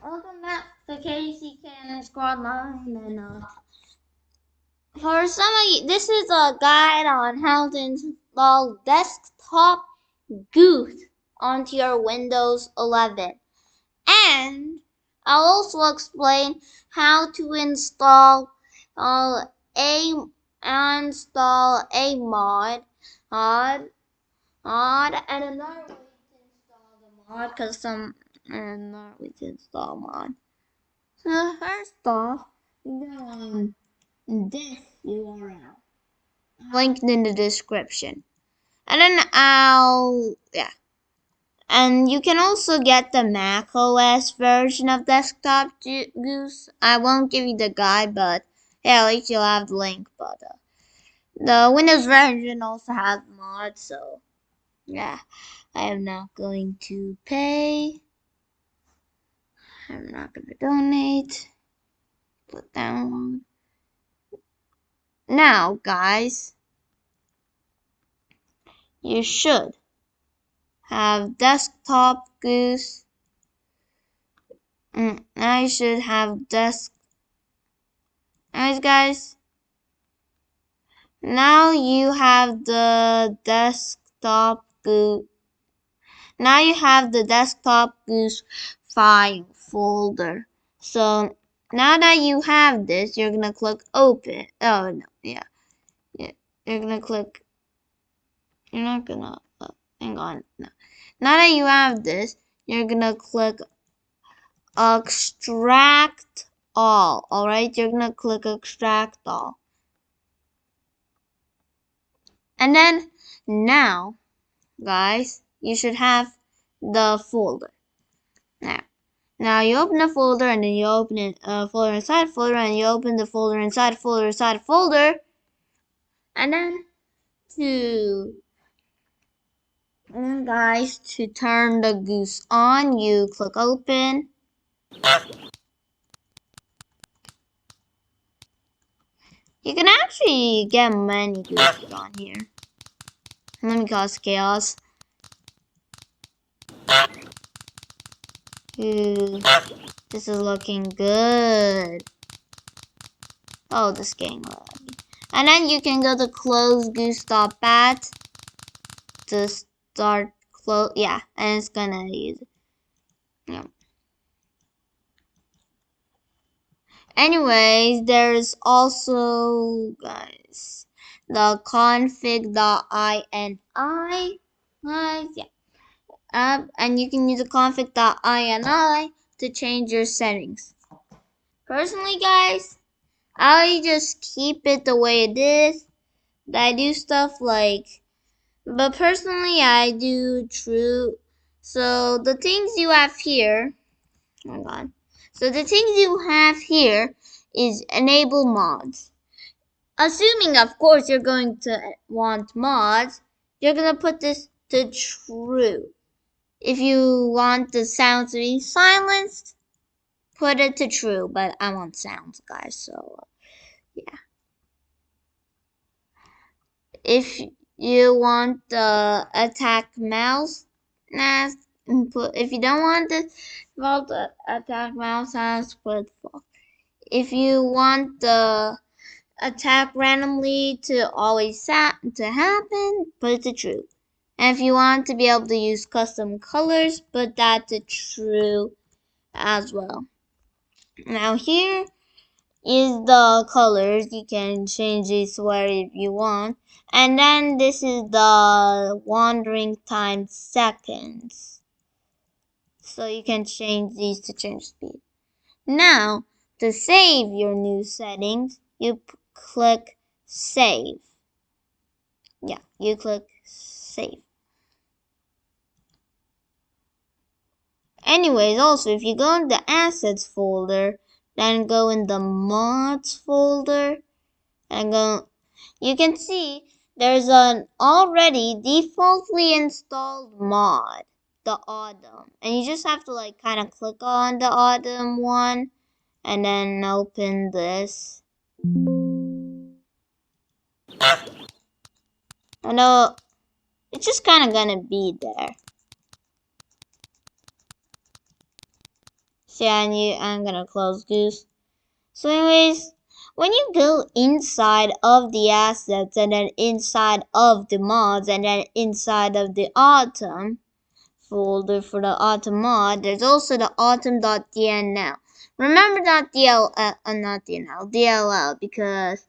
Welcome back to Casey Can Squad Line, and for some of you, this is a guide on how to install Desktop Goose onto your Windows 11, and I'll also explain how to install a mod and another way to install the mod because another way to install mod. So first off, you go on this URL, linked in the description, and then and you can also get the Mac OS version of Desktop Goose. I won't give you the guide, but yeah, at least you'll have the link. But the Windows version also has mods, so yeah, I am not going to pay. I'm not going to donate. Put download. Now, guys, you should have Desktop Goose. Now you should have Alright, guys. Now you have the Desktop Goose. Now you have the Desktop Goose file folder. So now that you have this, you're gonna click open. Oh no, yeah. You're gonna click. You're not gonna. Hang on. No. Now that you have this, you're gonna click extract all. Alright, you're gonna click extract all. And then now, guys, you should have the folder. Now you open the folder and then you open it folder inside folder and you open the folder inside folder. And then guys, to turn the goose on, you click open. You can actually get many gooses on here. Let me cause chaos. Ooh, this is looking good. Oh, this game already. And then you can go to closegoose.bat to start close. Yeah, and it's gonna use it. Yeah. Anyways, there's also, guys, the config.ini. And you can use the config.ini to change your settings. Personally, guys, I just keep it the way it is. I do stuff like, but personally, I do true. So the things you have here, hang on. So the things you have here is enable mods. Assuming, of course, you're going to want mods, you're going to put this to true. If you want the sound to be silenced, put it to true. But I want sounds, guys, so yeah. If you want the attack mouse, if you don't want the attack mouse sounds, put false. If you want the attack randomly to always to happen, put it to true. And if you want to be able to use custom colors, put that to true as well. Now here is the colors. You can change these wherever you want. And then this is the wandering time seconds. So you can change these to change speed. Now, to save your new settings, you click save. Yeah, you click save. Anyways, also, if you go in the assets folder, then go in the mods folder, and go, you can see there's an already defaultly installed mod, the Autumn. And you just have to kind of click on the Autumn one, and then open this. I know it's just kind of gonna be there. So yeah, I'm gonna close Goose. So anyways, when you go inside of the assets and then inside of the mods and then inside of the autumn folder for the autumn mod, there's also the autumn.dnl. Remember not not DNL, DLL, because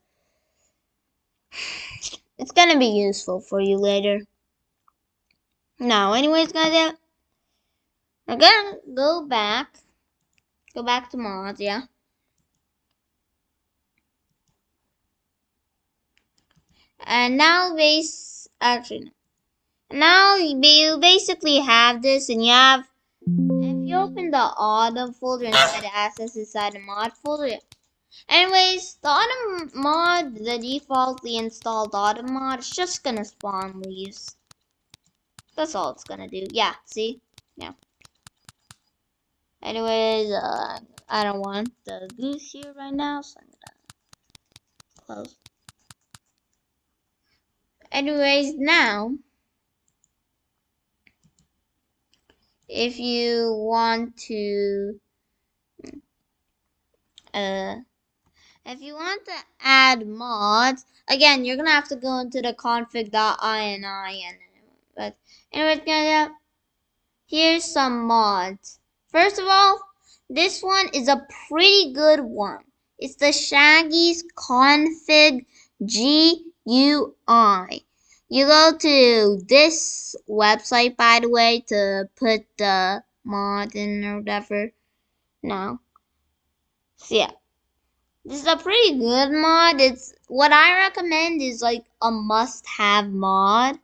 it's gonna be useful for you later. Now, anyways, guys, we're gonna go back to mods, yeah. And now now you basically have this, and you have, if you open the autumn folder inside the assets inside the mod folder. Anyways, the autumn mod, the defaultly installed autumn mod, is just gonna spawn leaves. That's all it's gonna do. Yeah, see? Yeah. Anyways, I don't want the goose here right now, so I'm gonna close. Anyways, now, if you want to, if you want to add mods, again, you're gonna have to go into the config.ini and, but anyways, guys, here's some mods. First of all, this one is a pretty good one. It's the Shaggy's config GUI. You go to this website, by the way, to put the mod in or whatever. No. So yeah. This is a pretty good mod. It's what I recommend is like a must-have mod,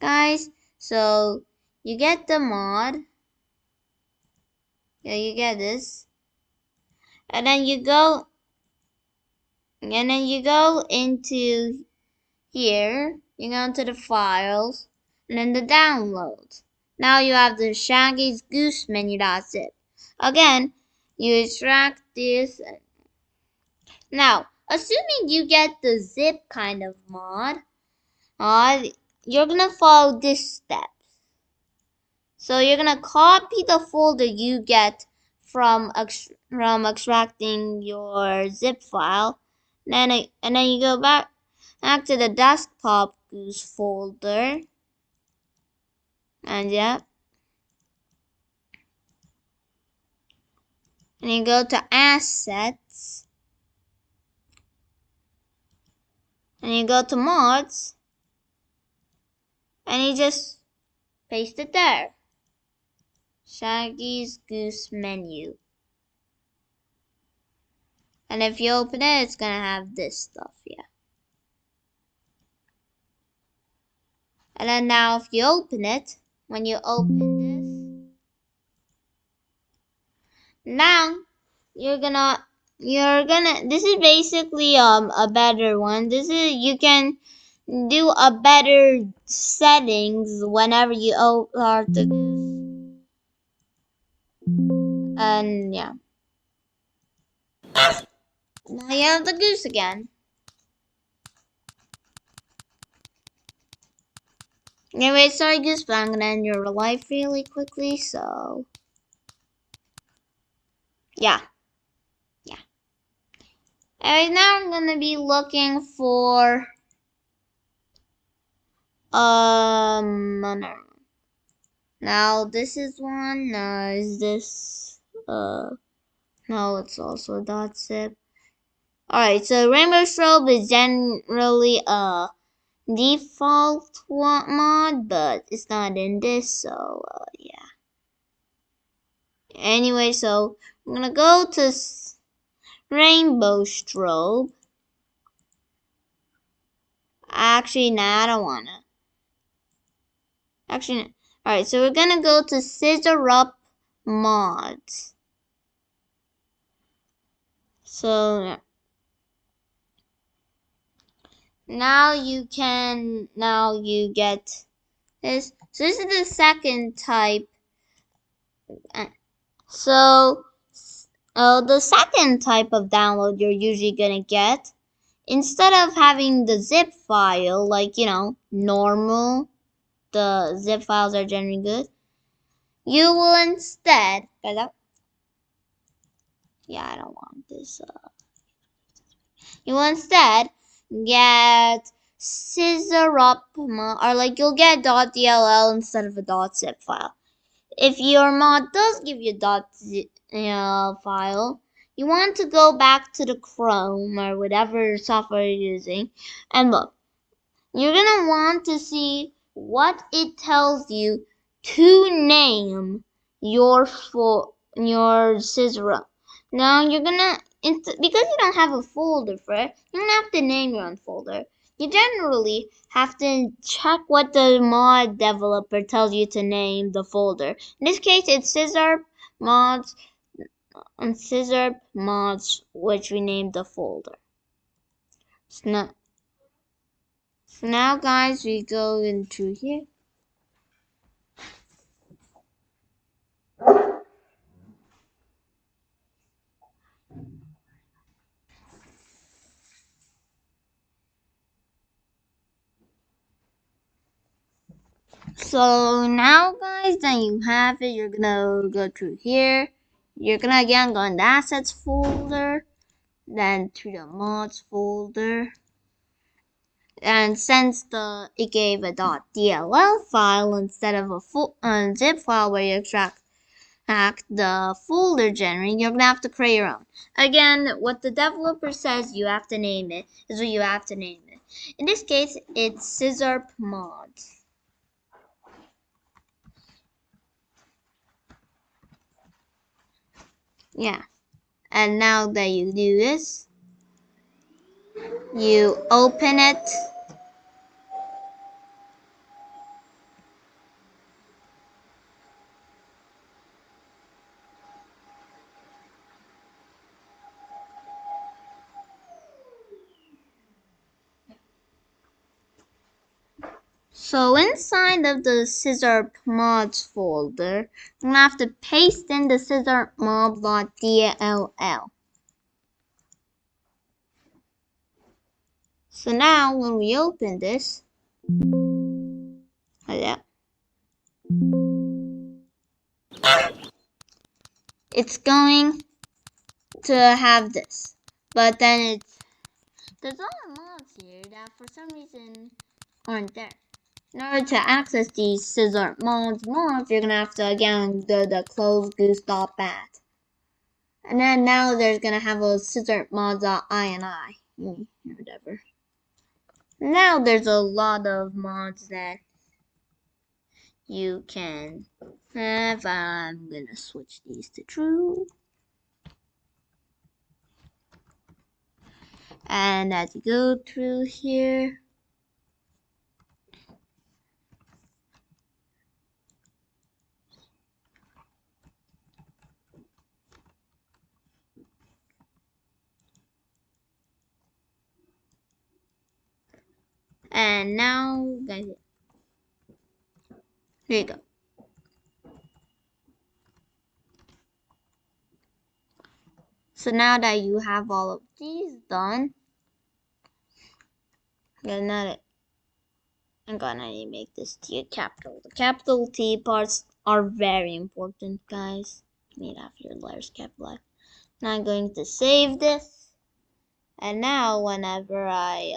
guys. So you get the mod. Yeah, you get this. And then you go into here. You go into the files and then the downloads. Now you have the Shaggy's Goose menu.zip. Again, you extract this. Now, assuming you get the zip kind of mod, you're gonna follow this steps. So you're gonna copy the folder you get from extracting your zip file, and then you go back to the Desktop Goose folder, and yeah, and you go to Assets, and you go to Mods, and you just paste it there. Shaggy's Goose menu. And if you open it, it's gonna have this stuff, yeah. And then now if you open it, when you open this, now this is basically a better one. This is, you can do a better settings whenever you are the goose. And yeah. Now you have the goose again. Anyway, sorry Goose, but I'm gonna end your life really quickly, so yeah. Alright, now I'm gonna be looking for now this is one. Is this no, it's also .zip. Alright, so Rainbow Strobe is generally a default mod, but it's not in this, so yeah. Anyway, so I'm gonna go to Rainbow Strobe. Actually, nah, I don't wanna. Actually, alright, so we're gonna go to Scissor Up Mods. So now you get this. So this is the second type. So the second type of download you're usually gonna get, instead of having the zip file, like, you know, normal, the zip files are generally good, you will instead, Yeah, I don't want this. You will instead get scissor up, or like you'll get .dll instead of a .zip file. If your mod does give you a file, you want to go back to the Chrome or whatever software you're using, and look, you're gonna want to see what it tells you to name your scissor. Now you're gonna because you don't have a folder for it, you're gonna have to name your own folder. You generally have to check what the mod developer tells you to name the folder. In this case, it's scissor mods and scissor mods, which we named the folder. So now guys, we go into here. So now guys that you have it, you're gonna go through here. You're gonna again go in the assets folder, then to the mods folder. And since it gave a .dll file instead of a zip file where you extract the folder generator, you're gonna have to create your own. Again, what the developer says you have to name it is what you have to name it. In this case, it's scissor mods. Yeah. And now that you do this, you open it. So inside of the scissor mods folder, I'm gonna have to paste in the scissor mod.dll. So now when we open this, yeah, it's going to have this. But then there's other mods here that for some reason aren't there. In order to access these scissor mods, you're gonna have to again do the close goose.bat. And then now there's gonna have a scissor mods.ini. Whatever. Now there's a lot of mods that you can have. I'm gonna switch these to true. And as you go through here, and now guys, here you go. So now that you have all of these done, I'm gonna make this T capital. The capital T parts are very important, guys. You need to have your letters capitalized. Now I'm going to save this. And now whenever I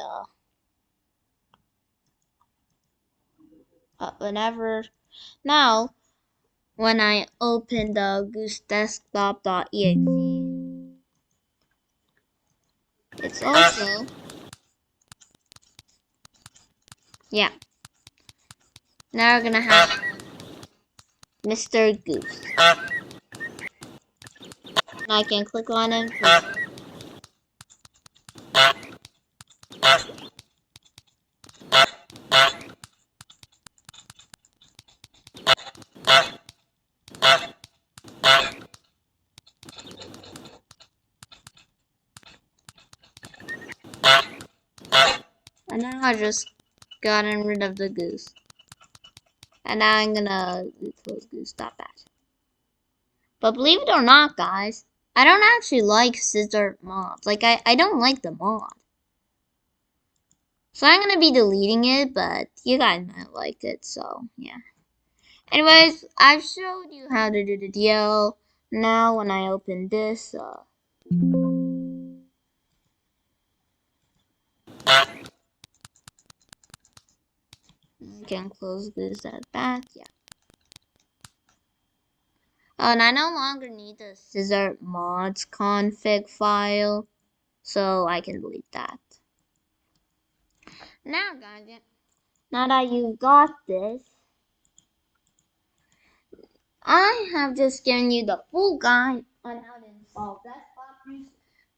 when I open the Goose Desktop.exe, it's also yeah. Now we're gonna have Mr. Goose. And I can click on him. And now I just gotten rid of the goose. And now I'm gonna close goose.bat. But believe it or not, guys, I don't actually like scissor mods. Like, I don't like the mod. So I'm gonna be deleting it, but you guys might like it, so yeah. Anyways, I've showed you how to do the DL. Now when I open this, I can close this at back. Yeah. Oh, and I no longer need the scissor mods config file, so I can delete that. Now, guys, now that you've got this, I have just given you the full guide on how to install Desktop Goose,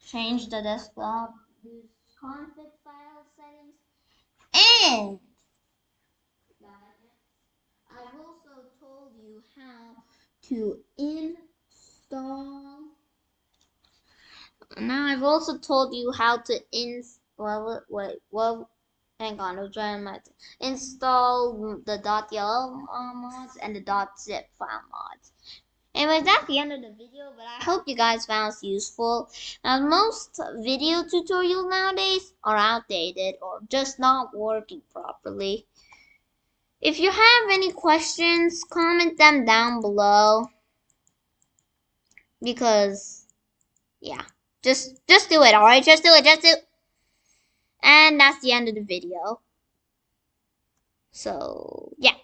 change the Desktop Goose config file settings, and I've also told you how to install. Now I've also told you how to hang on, I'm trying to install the .dll mods and the .zip file mods. Anyways, that's the end of the video, but I hope you guys found this useful. Now, most video tutorials nowadays are outdated or just not working properly. If you have any questions, comment them down below. Because, yeah, just do it, alright? Just do it. And that's the end of the video. So, yeah.